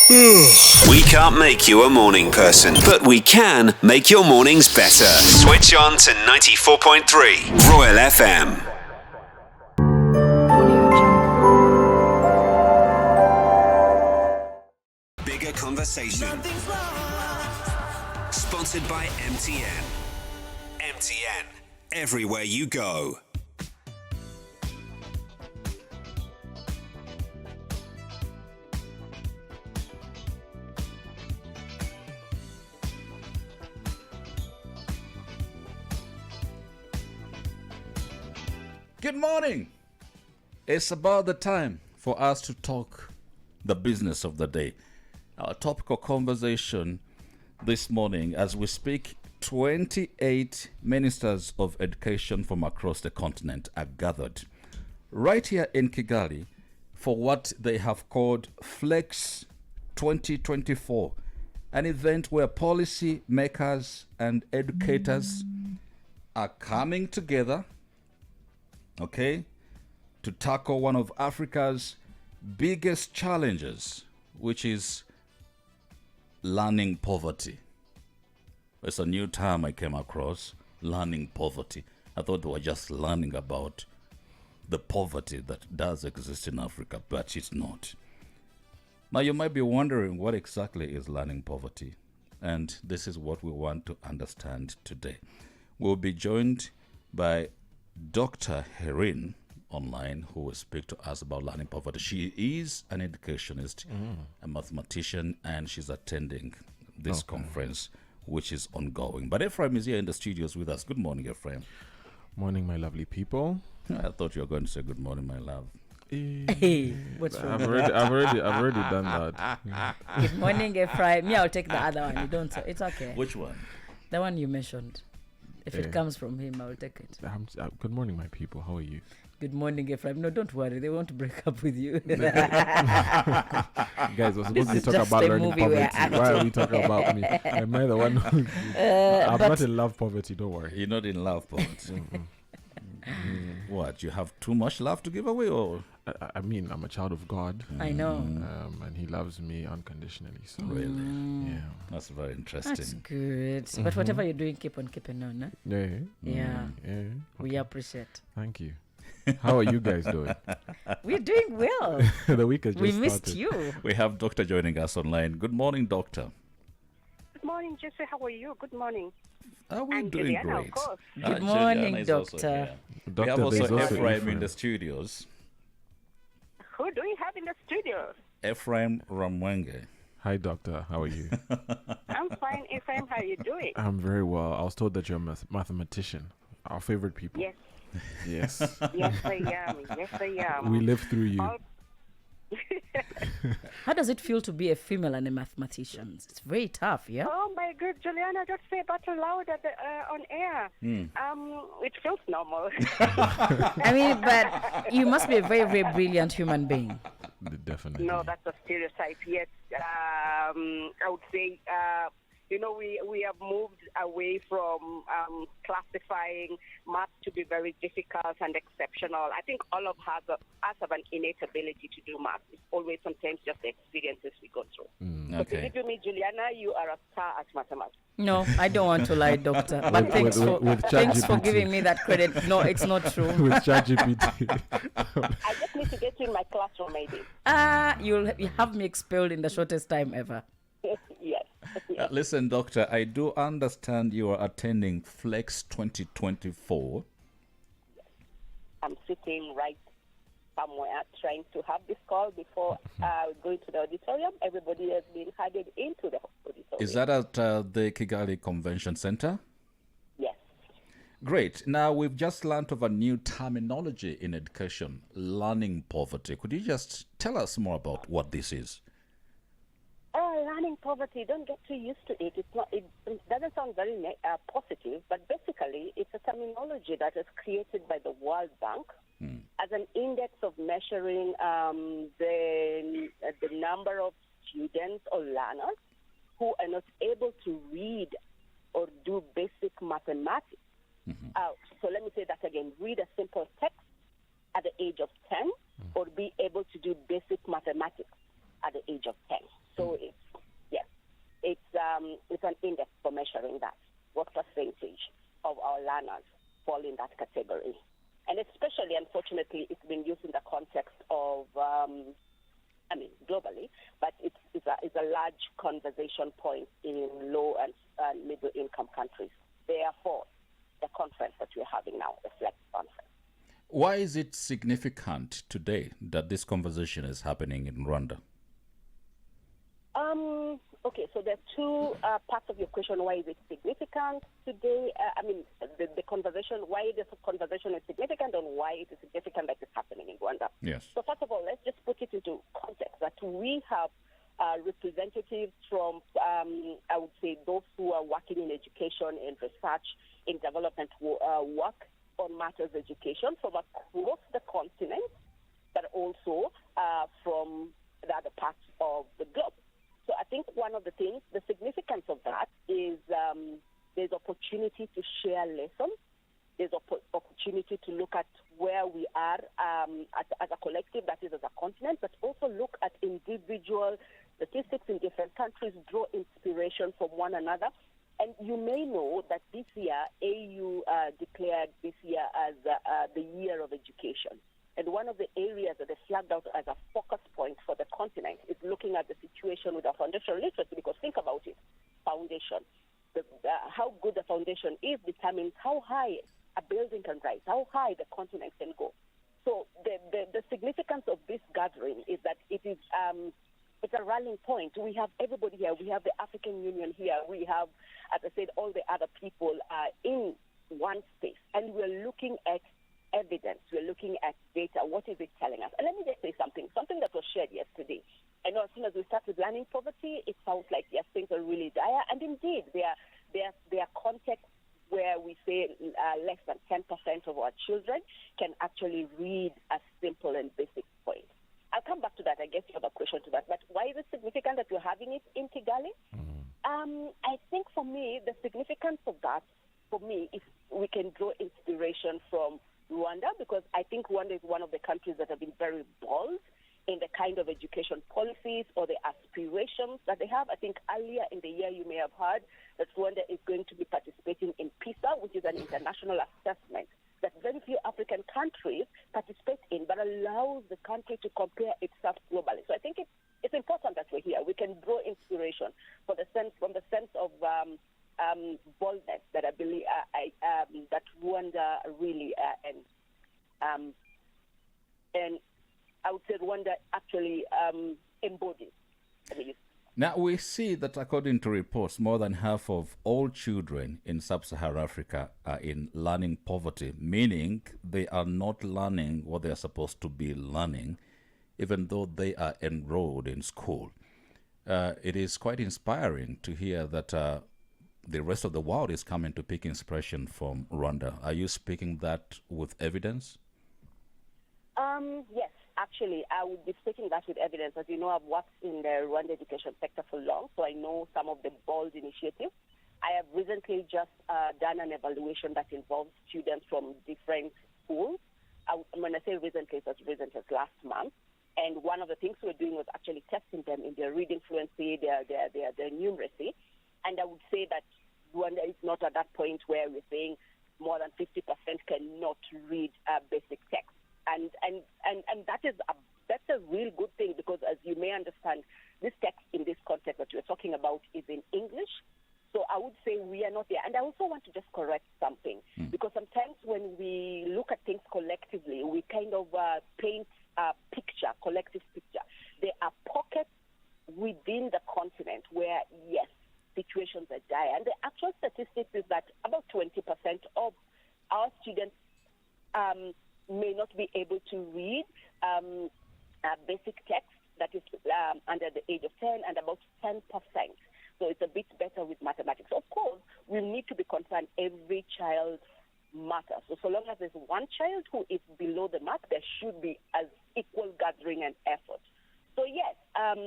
We can't make you a morning person, but we can make your mornings better. Switch on to 94.3 Royal FM. Bigger Conversation. Sponsored by MTN. MTN. Everywhere you go. Good morning. It's about the time for us to talk the business of the day. Our topical conversation this morning, as we speak, 28 ministers of education from across the continent are gathered right here in Kigali for what they have called Flex 2024, an event where policy makers and educators are coming together, to tackle one of Africa's biggest challenges, which is learning poverty. It's a new term I came across, learning poverty. I thought they were just learning about the poverty that does exist in Africa, but it's not. Now, you might be wondering what exactly is learning poverty, and this is what we want to understand today. We'll be joined by Dr. Herin online, who will speak to us about learning poverty. She is an educationist, a mathematician, and she's attending this conference, which is ongoing. But Ephraim is here in the studios with us. Good morning, Ephraim. Morning, my lovely people. I thought you were going to say good morning, my love. Hey, what's wrong? I've already done that. Good morning, Ephraim. Yeah, I'll take the other one. You don't. It's okay. Which one? The one you mentioned. If it comes from him, I'll take it. Good morning, my people. How are you? Good morning, Ephraim. No, don't worry. They won't break up with you. Guys, we're supposed to talk about learning poverty. Why are we talking about me? Am I the one who... I'm not in love poverty, don't worry. You're not in love poverty. What, you have too much love to give away, or? I mean, I'm a child of God. I know. And he loves me unconditionally. So Really? Yeah. That's very interesting. That's good. But whatever you're doing, keep on keeping on. Eh? Yeah. We appreciate. Thank you. How are you guys doing? We're doing well. The week has just We started. missed you. We have Doctor joining us online. Good morning, Doctor. Good morning, Jesse. How are you? Good morning. We're And doing Juliana, great. of course. Good morning, Juliana is also Doctor. here. We Doctor, have there's also also Ephraim in Ephraim. the studios. Who do we have in the studio? Ephraim Ramwenge. Hi, Doctor. How are you? I'm fine, Ephraim. How are you doing? I'm very well. I was told that you're a mathematician. Our favorite people. Yes, Yes. yes, I am. Yes, I am. We live through you. All- How does it feel to be a female and a mathematician? It's very tough, yeah? Oh my God, Juliana, don't say that loud on air. It feels normal. I mean, but you must be a very, very brilliant human being. Definitely. No, that's a stereotype. Yes, I would say. We have moved away from classifying math to be very difficult and exceptional. I think all of us have an innate ability to do math. It's always sometimes just the experiences we go through. So to Okay. give me, Juliana, you are a star at mathematics. No, I don't want to lie, Doctor. But thanks for ChatGPT. giving me that credit. No, it's not true. With ChatGPT. I just need to get you in my classroom, maybe. You have me expelled in the shortest time ever. Yes. Listen, Doctor, I do understand you are attending Flex 2024. I'm sitting right somewhere trying to have this call before going to the auditorium. Everybody has been headed into the auditorium. Is that at the Kigali Convention Center? Yes. Great. Now, we've just learned of a new terminology in education, learning poverty. Could you just tell us more about what this is? Learning poverty, don't get too used to it. It's not. It doesn't sound very positive, but basically, it's a terminology that is created by the World Bank as an index of measuring the number of students or learners who are not able to read or do basic mathematics. So let me say that again: read a simple text at the age of 10, or be able to do basic mathematics at the age of 10. So it's an index for measuring that. What percentage of our learners fall in that category? And especially, unfortunately, it's been used in the context of, globally, but it's a large conversation point in low and middle income countries. Therefore, the conference that we're having now, the FLEX conference. Why is it significant today that this conversation is happening in Rwanda? Okay, so there are two parts of your question. Why is it significant today? The conversation, why this conversation is significant and why it is significant that it's happening in Rwanda. Yes. So first of all, let's just put it into context that we have representatives from, I would say, those who are working in education, in research, in development work on matters education from across the continent, but also from the other parts of the globe. So I think one of the things, the significance of that is there's opportunity to share lessons. There's opportunity to look at where we are as a collective, that is as a continent, but also look at individual statistics in different countries, draw inspiration from one another. And you may know that this year, AU declared this year as the year of education. And one of the areas that they flagged out as a focus point for the continent is looking at the situation with our foundational literacy, because think about it, foundation. How good the foundation is determines how high a building can rise, how high the continent can go. So the significance of this gathering is that it's a rallying point. We have everybody here. We have the African Union here. We have, as I said, all the other people in one space. And we're looking at evidence. We're looking at data. What is it telling us? And let me just say something that was shared yesterday. I know as soon as we started learning poverty, it sounds like, yes, things are really dire. And indeed, there are contexts where we say less than 10% of our children can actually read a simple and basic point. I'll come back to that. I guess you have a question to that. But why is it significant that we're having it in Kigali? I think for me, the significance of that, for me, is we can draw inspiration from Rwanda, because I think Rwanda is one of the countries that have been very bold in the kind of education policies or the aspirations that they have. I think earlier in the year you may have heard that Rwanda is going to be participating in PISA, which is an international assessment that very few African countries participate in, but allows the country to compare itself globally. So I think it's important that we're here. We can draw inspiration from the sense of boldness that I believe that Rwanda really and I would say Rwanda actually embodies. Now, we see that according to reports, more than half of all children in sub-Saharan Africa are in learning poverty, meaning they are not learning what they are supposed to be learning, even though they are enrolled in school. It is quite inspiring to hear that the rest of the world is coming to pick inspiration from Rwanda. Are you speaking that with evidence? Yes. Actually, I would be speaking that with evidence. As you know, I've worked in the Rwanda education sector for long, so I know some of the bold initiatives. I have recently just done an evaluation that involves students from different schools. When I say recently, it's as recent as last month. And one of the things we're doing was actually testing them in their reading fluency, their numeracy. And I would say that Rwanda is not at that point where we're saying more than 50% cannot read basic text. And that's a real good thing, because as you may understand, this text in this context that we're talking about is in English. So I would say we are not there. And I also want to just correct something, because sometimes when we look at things collectively, we kind of paint a picture, collective picture. There are pockets within the continent where, yes, situations are dire. And the actual statistics is that about 20% of our students may not be able to read basic text that is under the age of 10, and about 10%. So it's a bit better with mathematics. Of course, we need to be concerned every child matters. So long as there's one child who is below the mark, there should be as equal gathering and effort. So yes, and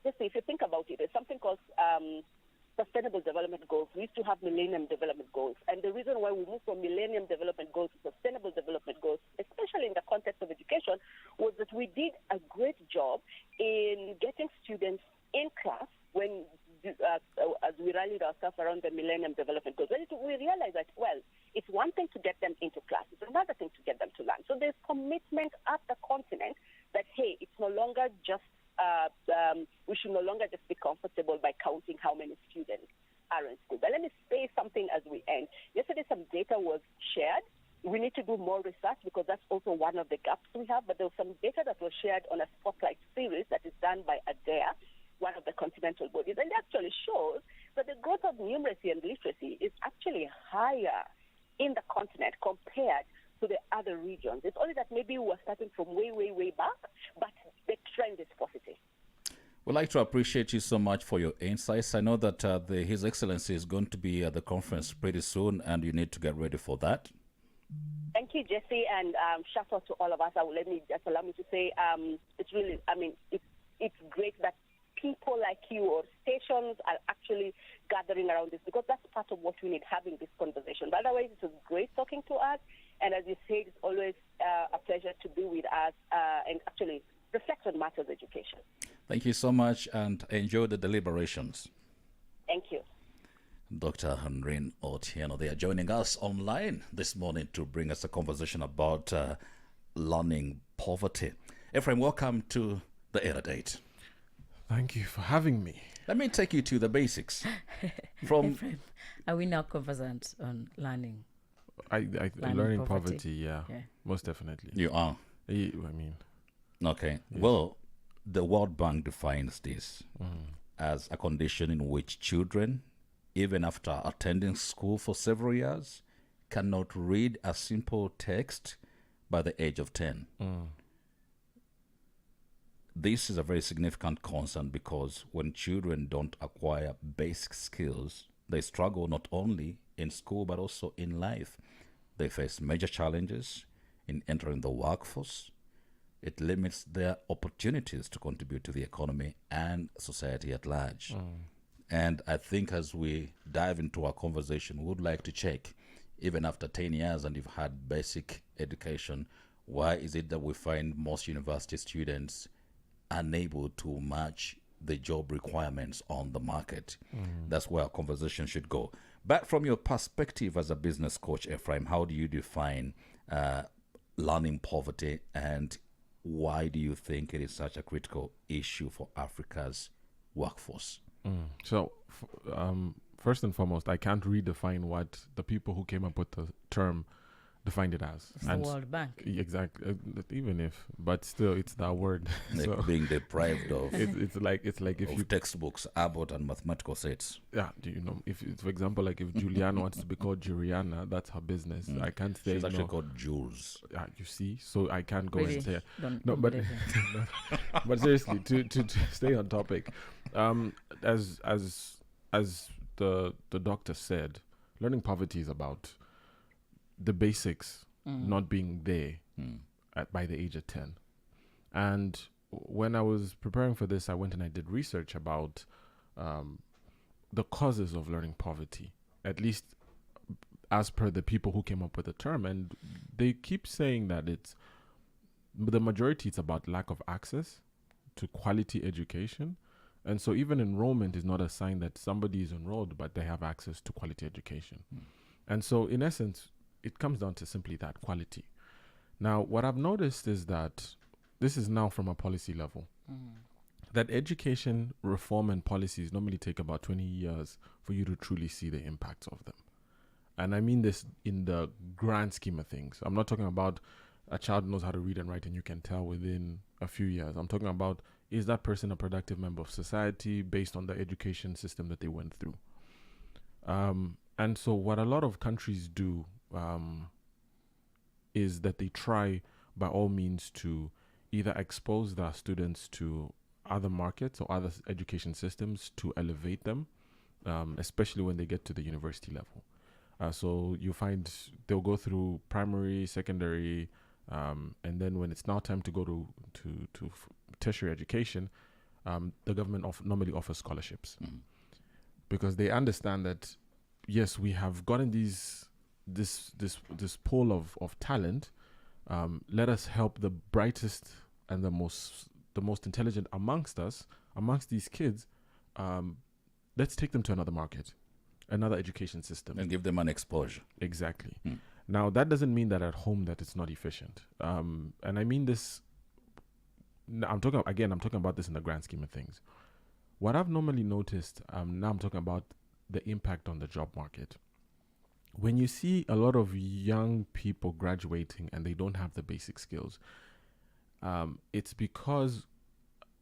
just if you think about it, there's something called Sustainable Development Goals. We used to have Millennium Development Goals. And the reason why we moved from Millennium Development Goals to Sustainable Development Goals, especially in the context of education, was that we did a great job in getting students in class when, as we rallied ourselves around the Millennium Development Goals. We realized that, well, it's one thing to get them into class. It's another thing to get them to learn. So there's commitment at the continent that, hey, it's no longer just we should no longer just be comfortable by counting how many students are in school. But let me say something as we end. Yesterday, some data was shared. We need to do more research because that's also one of the gaps we have. But there was some data that was shared on a spotlight series that is done by ADEA, one of the continental bodies, and it actually shows that the growth of numeracy and literacy is actually higher in the continent compared to the other regions. It's only that maybe we're starting from way, way, way back, but the trend is positive. We'd like to appreciate you so much for your insights. I know that His Excellency is going to be at the conference pretty soon, and you need to get ready for that. Thank you, Jesse, and shout out to all of us. Allow me to say, it's really, it's great that people like you or stations are actually gathering around this, because that's part of what we need, having this conversation. But otherwise, it was great talking to us, and as you said, it's always a pleasure to be with us and actually reflect on matters education. Thank you so much, and enjoy the deliberations. Thank you. Dr. Henrine Otieno, they are joining us online this morning to bring us a conversation about learning poverty. Ephraim, welcome to the Era Date. Thank you for having me. Let me take you to the basics. From Ephraim, are we now conversant on learning? Learning poverty, yeah, most definitely. You are. Yes. Okay. Well, the World Bank defines this as a condition in which children, even after attending school for several years, cannot read a simple text by the age of 10. This is a very significant concern because when children don't acquire basic skills, they struggle not only in school but also in life. They face major challenges in entering the workforce. It limits their opportunities to contribute to the economy and society at large. And I think as we dive into our conversation, we would like to check, even after 10 years and you've had basic education, why is it that we find most university students unable to match the job requirements on the market? That's where our conversation should go. But from your perspective as a business coach, Ephraim, how do you define learning poverty, and why do you think it is such a critical issue for Africa's workforce? So, first and foremost, I can't redefine what the people who came up with the term defined it as. It's the World Bank. Exactly. Even if, but still, it's that word. Like being deprived of it's like if of you textbooks about and mathematical sets. Yeah, do you know, if for example, like if Juliana wants to be called Juliana, that's her business. I can't say She's actually called Jules. Yeah, you see, so I can't go Really? and say Don't but believe him. but seriously, to stay on topic, as the doctor said, learning poverty is about the basics not being there by the age of 10. And when I was preparing for this, I went and I did research about the causes of learning poverty, at least as per the people who came up with the term. And they keep saying that the majority, it's about lack of access to quality education. And so even enrollment is not a sign that somebody is enrolled, but they have access to quality education. And so in essence, it comes down to simply that quality. Now, what I've noticed is that this is now from a policy level, that education reform and policies normally take about 20 years for you to truly see the impacts of them. And I mean this in the grand scheme of things. I'm not talking about a child knows how to read and write and you can tell within a few years. I'm talking about, is that person a productive member of society based on the education system that they went through? And so what a lot of countries do is that they try by all means to either expose their students to other markets or other education systems to elevate them, especially when they get to the university level. So you find they'll go through primary, secondary, and then when it's now time to go to tertiary education, the government normally offers scholarships. because they understand that yes, we have gotten this pool of talent. Let us help the brightest and the most intelligent amongst these kids. Let's take them to another market, another education system, and give them an exposure. Exactly. Now that doesn't mean that at home that it's not efficient. And I mean this. I'm talking about this in the grand scheme of things. What I've normally noticed, now I'm talking about the impact on the job market. When you see a lot of young people graduating and they don't have the basic skills, it's because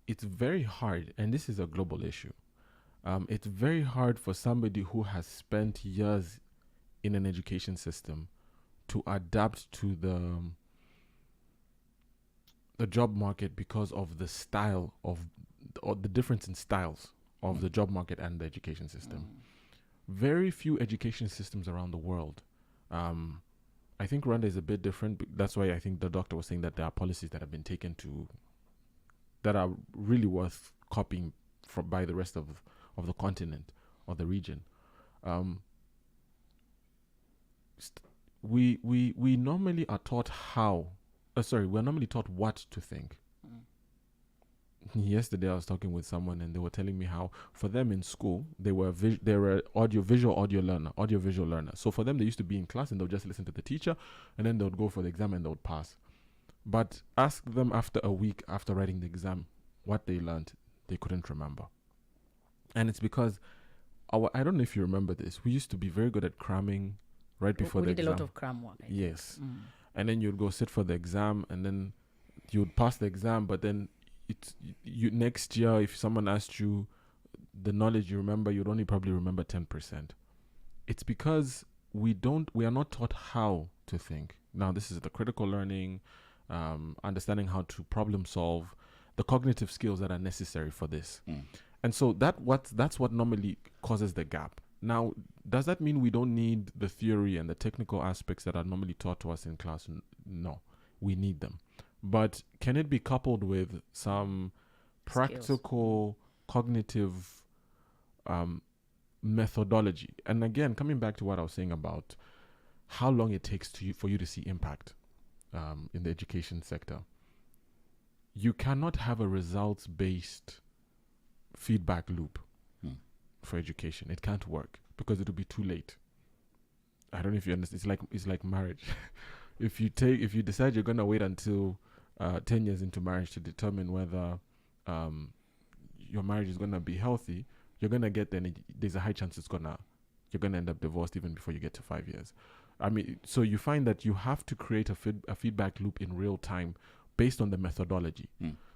it's very hard, and this is a global issue. It's very hard for somebody who has spent years in an education system to adapt to the job market because of the style or the difference in styles of the job market and the education system. Very few education systems around the world. I think Rwanda is a bit different. That's why I think the doctor was saying that there are policies that have been taken that are really worth copying by the rest of the continent or the region. We normally are taught we're normally taught what to think. Yesterday I was talking with someone and they were telling me how for them in school they were audio-visual learner. So for them they used to be in class and they'll just listen to the teacher and then they would go for the exam and they would pass. But ask them after a week after writing the exam what they learned, they couldn't remember. And it's because I don't know if you remember this, we used to be very good at cramming right before the exam. We did a lot of cram work. Yes. And then you'd go sit for the exam and then you'd pass the exam, but then you next year if someone asked you the knowledge you remember, you'd only probably remember 10%. It's because we are not taught how to think. Now this is the critical learning, understanding how to problem solve, the cognitive skills that are necessary for this. And so that's what normally causes the gap. Now, does that mean we don't need the theory and the technical aspects that are normally taught to us in class? No, we need them. But can it be coupled with some practical cognitive methodology? And again, coming back to what I was saying about how long it takes for you to see impact in the education sector. You cannot have a results-based feedback loop for education. It can't work because it'll be too late. I don't know if you understand. It's like marriage. If you decide you're gonna wait until 10 years into marriage to determine whether your marriage is gonna be healthy, you're gonna get there. There's a high chance you're gonna end up divorced even before you get to 5 years. I mean, so you find that you have to create a feedback loop in real time based on the methodology.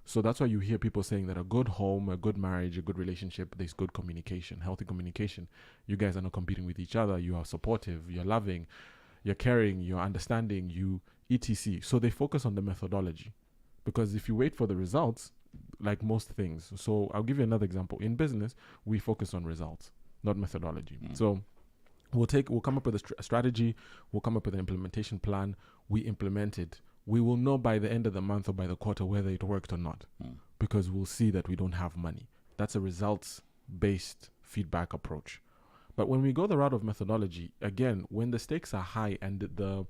So that's why you hear people saying that a good home, a good marriage, a good relationship, there's good communication, healthy communication. You guys are not competing with each other. You are supportive, you're loving, you're caring, you're understanding, you etc. So they focus on the methodology. Because if you wait for the results, like most things. So I'll give you another example. In business, we focus on results, not methodology. So we'll come up with a strategy, we'll come up with an implementation plan, we implement it. We will know by the end of the month or by the quarter whether it worked or not, because we'll see that we don't have money. That's a results-based feedback approach. But when we go the route of methodology, again, when the stakes are high and the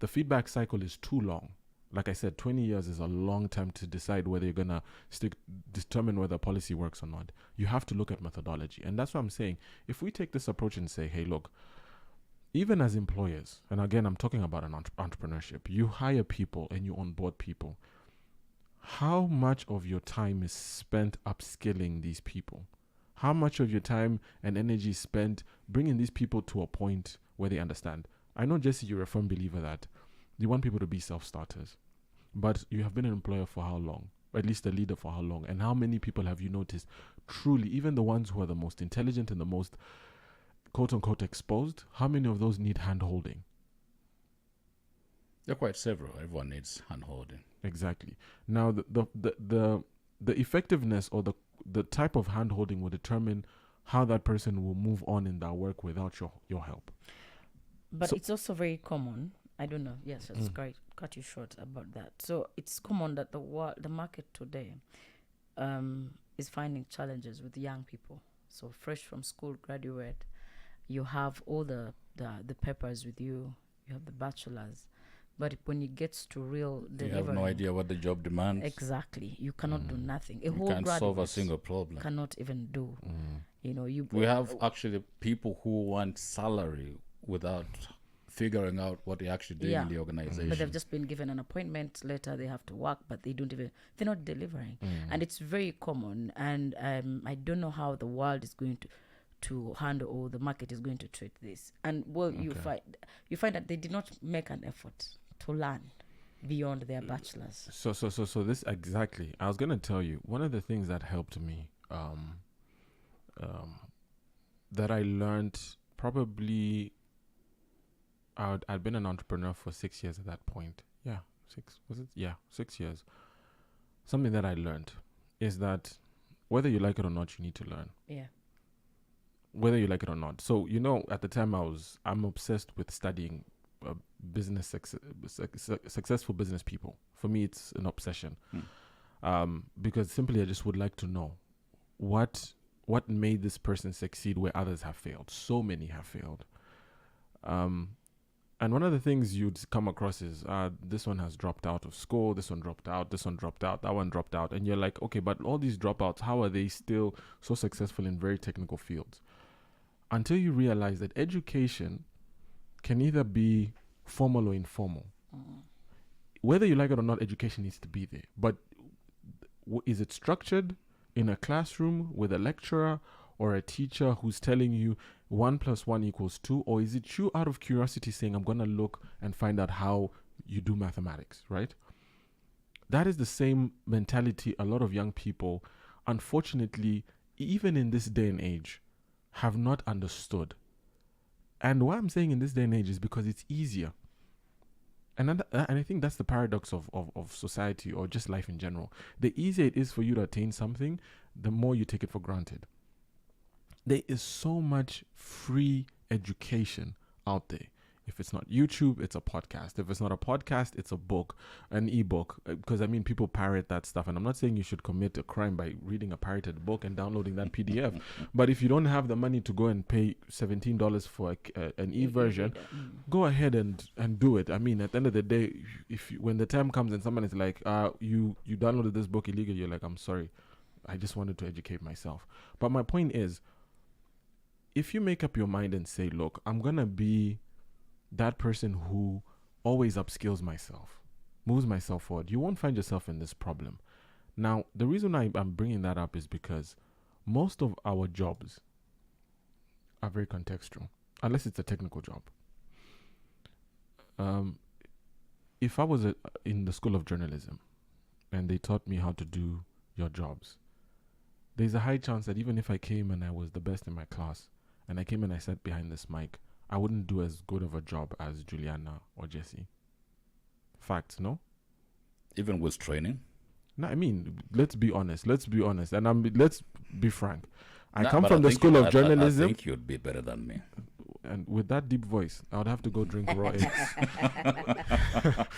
feedback cycle is too long, like I said, 20 years is a long time to decide whether you're going to determine whether a policy works or not. You have to look at methodology. And that's what I'm saying. If we take this approach and say, hey, look, even as employers, and again, I'm talking about an entrepreneurship, you hire people and you onboard people. How much of your time is spent upskilling these people? How much of your time and energy is spent bringing these people to a point where they understand? I know, Jesse, you're a firm believer that you want people to be self-starters, but you have been an employer for how long? Or at least a leader for how long? And how many people have you noticed truly, even the ones who are the most intelligent and the most quote-unquote exposed, how many of those need hand-holding? There are quite several. Everyone needs hand-holding. Exactly. Now, the effectiveness or the type of hand-holding will determine how that person will move on in their work without your help. But it's also very common. I don't know. Yes, it's great. Cut you short about that. So it's common that the market today is finding challenges with young people So fresh from school, graduate, you have all the papers with you. You have the bachelor's. But when it gets to real You delivery, have no idea what the job demands. exactly, you cannot do nothing. A You whole can't solve a graduate single problem. cannot even do. You know, We have actually people who want salary without figuring out what they're actually doing in the organization. But they've just been given an appointment letter. They have to work, but they're not delivering. And it's very common. And I don't know how the world is going to handle, or the market is going to treat this. And you find that they did not make an effort to learn beyond their bachelor's. So this exactly. I was gonna tell you one of the things that helped me, that I learned probably. I'd been an entrepreneur for 6 years at that point. Yeah, 6 was it? Yeah, 6 years. Something that I learned is that whether you like it or not, you need to learn. Yeah. Whether you like it or not. So at the time I'm obsessed with studying successful business people. For me, it's an obsession, because simply I just would like to know what made this person succeed where others have failed. So many have failed. And one of the things you'd come across is this one has dropped out of school, this one dropped out, this one dropped out, that one dropped out, and you're like, okay, but all these dropouts, how are they still so successful in very technical fields? Until you realize that education can either be formal or informal. Whether you like it or not, education needs to be there. But is it structured in a classroom with a lecturer or a teacher who's telling you 1 + 1 = 2? Or is it you out of curiosity saying, I'm going to look and find out how you do mathematics, right? That is the same mentality a lot of young people, unfortunately, even in this day and age, have not understood. And why I'm saying in this day and age is because it's easier. And I think that's the paradox of society, or just life in general. The easier it is for you to attain something, the more you take it for granted. There is so much free education out there. If it's not YouTube, it's a podcast. If it's not a podcast, it's a book, an ebook. Because people pirate that stuff. And I'm not saying you should commit a crime by reading a pirated book and downloading that PDF. But if you don't have the money to go and pay $17 for an e-version, go ahead and do it. At the end of the day, when the time comes and someone is like, you downloaded this book illegally, you're like, I'm sorry, I just wanted to educate myself. But my point is, if you make up your mind and say, look, I'm going to be that person who always upskills myself, moves myself forward, you won't find yourself in this problem. Now, the reason I'm bringing that up is because most of our jobs are very contextual, unless it's a technical job. If I was in the School of Journalism and they taught me how to do your jobs, there's a high chance that even if I came and I was the best in my class and I came and I sat behind this mic, I wouldn't do as good of a job as Juliana or Jesse. Facts, no? Even with training? No, let's be honest. And let's be frank. I come from the School of Journalism. I think you'd be better than me. And with that deep voice, I would have to go drink raw eggs.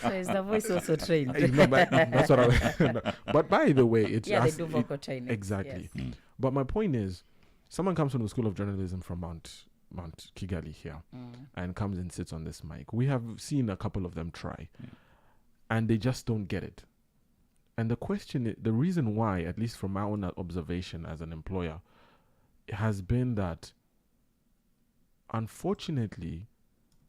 So is the voice also trained? That's what but by the way, it's they do vocal training. Exactly. Yes. But my point is, someone comes from the School of Journalism from Mount Kigali here and comes and sits on this mic. We have seen a couple of them try, and they just don't get it. And the reason why, at least from my own observation as an employer, has been that, unfortunately,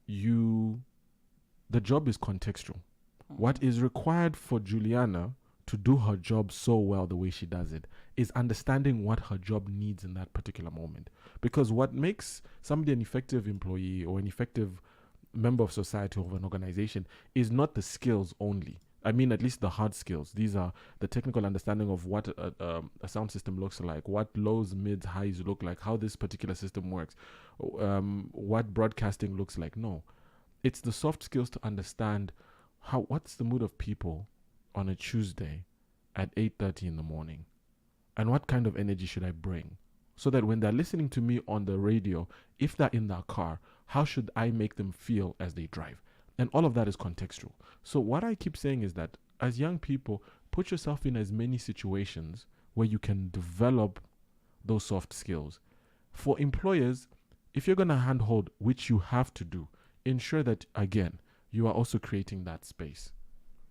the job is contextual. What is required for Juliana to do her job so well the way she does it is understanding what her job needs in that particular moment. Because what makes somebody an effective employee or an effective member of society or of an organization is not the skills only. At least the hard skills. These are the technical understanding of what a sound system looks like, what lows, mids, highs look like, how this particular system works, what broadcasting looks like. No, it's the soft skills to understand what's the mood of people on a Tuesday at 8:30 in the morning, and what kind of energy should I bring, so that when they're listening to me on the radio, if they're in their car, how should I make them feel as they drive? And all of that is contextual. So what I keep saying is that as young people, put yourself in as many situations where you can develop those soft skills. For employers, if you're going to handhold, which you have to do, ensure that, again, you are also creating that space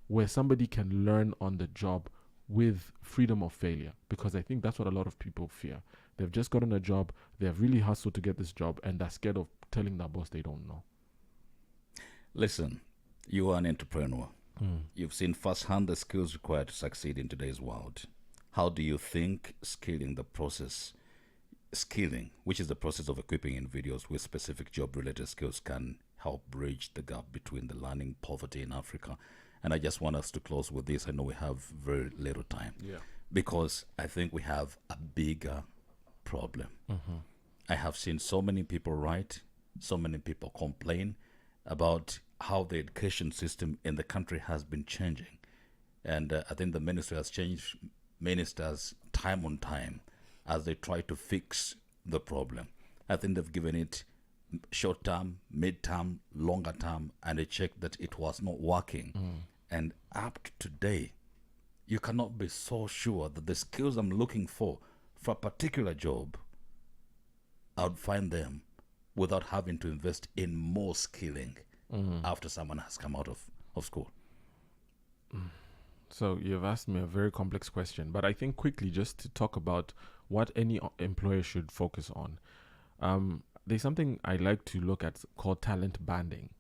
where somebody can learn on the job with freedom of failure. Because I think that's what a lot of people fear. They've just gotten a job, they've really hustled to get this job, and they're scared of telling their boss they don't know. Listen, you are an entrepreneur. You've seen firsthand the skills required to succeed in today's world. How do you think skilling, which is the process of equipping individuals with specific job-related skills, can help bridge the gap between the learning poverty in Africa? And I just want us to close with this. I know we have very little time. Yeah. Because I think we have a bigger problem. I have seen so many people write, so many people complain about how the education system in the country has been changing. And I think the ministry has changed ministers time on time as they try to fix the problem. I think they've given it short term, mid term, longer term, and they checked that it was not working. And up to today, you cannot be so sure that the skills I'm looking for a particular job, I would find them without having to invest in more skilling after someone has come out of school. So you've asked me a very complex question, but I think quickly just to talk about what any employer should focus on. There's something I like to look at called talent banding.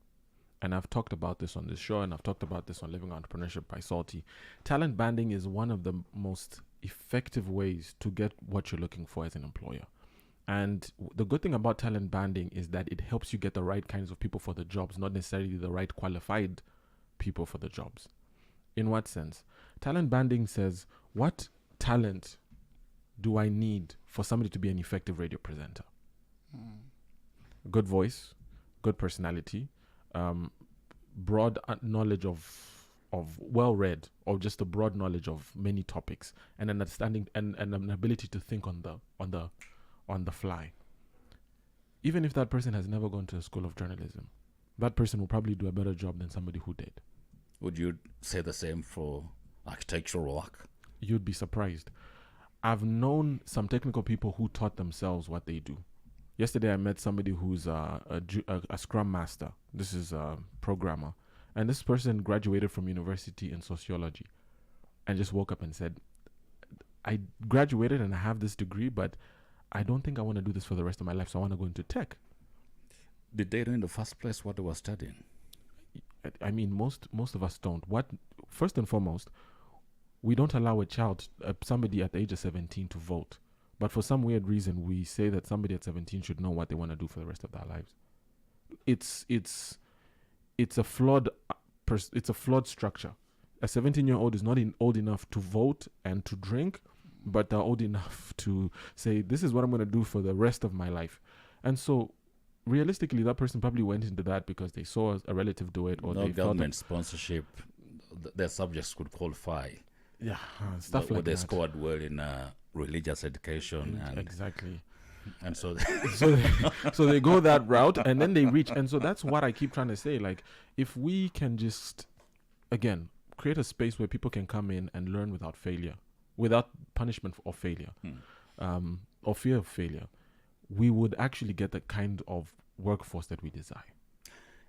And I've talked about this on this show, and I've talked about this on Living Entrepreneurship by Salty. Talent banding is one of the most effective ways to get what you're looking for as an employer. And the good thing about talent banding is that it helps you get the right kinds of people for the jobs, not necessarily the right qualified people for the jobs. In what sense? Talent banding says, what talent do I need for somebody to be an effective radio presenter? Good voice, good personality, broad knowledge of well-read, or just a broad knowledge of many topics, and an understanding and an ability to think on the fly. Even if that person has never gone to a school of journalism, that person will probably do a better job than somebody who did. Would you say the same for architectural work? You'd be surprised. I've known some technical people who taught themselves what they do. Yesterday, I met somebody who's a Scrum Master. This is a programmer. And this person graduated from university in sociology and just woke up and said, I graduated and I have this degree, but I don't think I want to do this for the rest of my life, so I want to go into tech. Did they know in the first place what they were studying? I mean, most of us don't. First and foremost, we don't allow a child, somebody at the age of 17, to vote. But for some weird reason, we say that somebody at 17 should know what they want to do for the rest of their lives. It's a flawed structure. A 17-year-old is not old enough to vote and to drink, but they're old enough to say, this is what I'm going to do for the rest of my life. And so, realistically, that person probably went into that because they saw a relative do it, or no they government sponsorship. Their subjects could qualify. Yeah, stuff like that. They scored well in religious education. And exactly. And so so they go that route, and then they reach. And so that's what I keep trying to say. Like, if we can just, again, create a space where people can come in and learn without failure, without punishment or failure, or fear of failure, we would actually get the kind of workforce that we desire.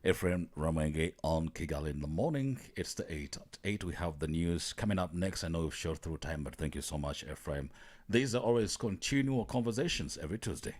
Ephraim Ramenge on Kigali in the morning. It's the 8. At 8 we have the news. Coming up next, I know we've short through time, but thank you so much, Ephraim. These are always continual conversations every Tuesday.